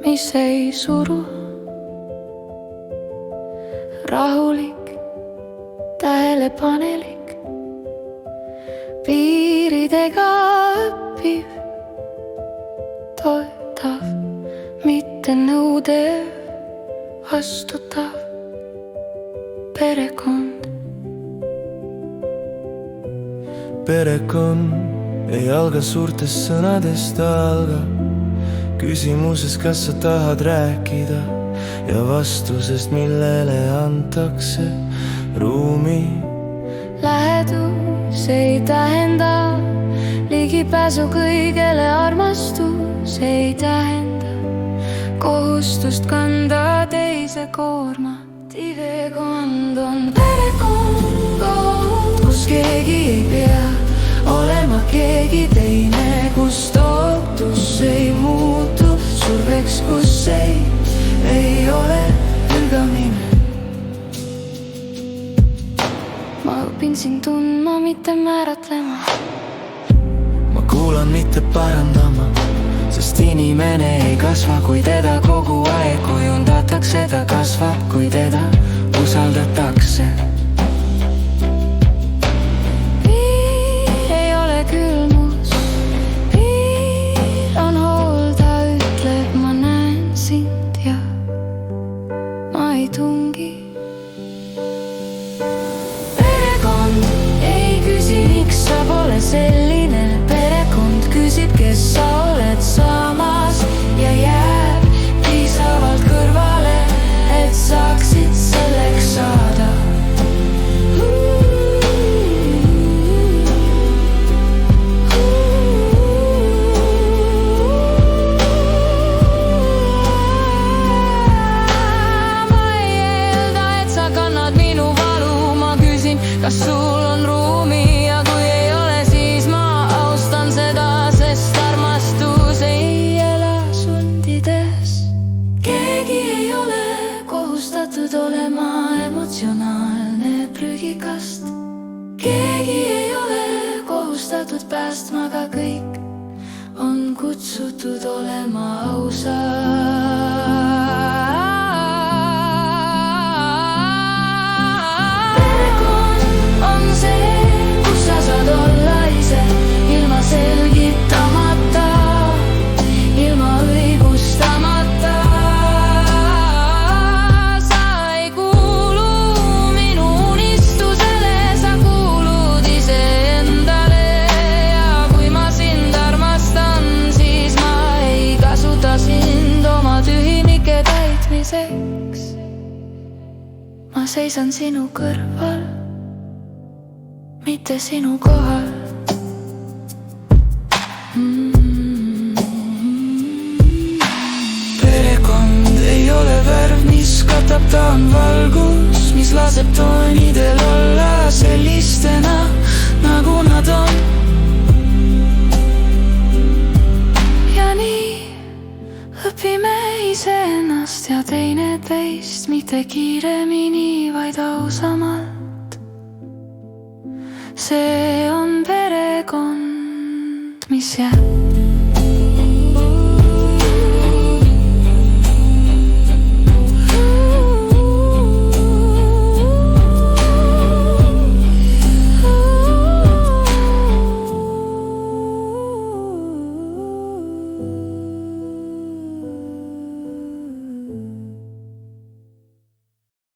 mis ei suru. Rahulik, tähelepanelik, piiridega õppiv, toetav, mitte nõudev, vastutav perekond. Perekond ei alga suurtest sõnadest, algab küsimuses, kas sa tahad rääkida, ja vastusest, millele antakse ruumi. Lähedus ei tähenda ligipääsu kõigele, armastus ei tähenda kohustust kanda teise koormat. Idekond on perekond, kus keegi ei pea olema keegi teine, kus ootus ei muutu surveks, kus ei ole hülgamine. Ma õpin sind tundma, mitte määratlema. Ma kuulan, mitte parandama, sest inimene ei kasva, kui teda kogu aeg kujundatakse. Ta kasvab, kui teda usaldatakse. Piir ei ole külmus, piir on hoolda, ütleb ma näen sind ja ma ei tungi. Perekond ei küsi, miks sa pole selline. Perekond küsib, kes sa oled samas, ja jääb piisavalt kõrvale, et saaksid selleks saada. Ma ei eelda, et sa kannad minu valu. Ma küsin, kas sul on ruumi, ja kui ei ole, siis ma austan seda, sest armastus ei ela sundides. Keegi ei ole kohustatud olema emotsionaalne prügikast. Keegi ei ole kohustatud päästma, aga kõik on kutsutud olema ausad. Perekond on see, kus sa saad olla ise, ilma selgitamata, ilma õigustamata. Sa ei kuulu minu unistusele, sa kuulud iseendale. Ja kui ma sind armastan, siis ma ei kasuta sind oma tühinike täitmiseks. Ma seisan sinu kõrval, mitte sinu kohal. Perekond ei ole värv, mis katab, ta on valgus, mis laseb toonidel olla sellistena, nagu nad on. Ja nii õpime iseennast ja teineteist, mitte kiiremini, vaid ausamalt. See on perekond, mis jääb.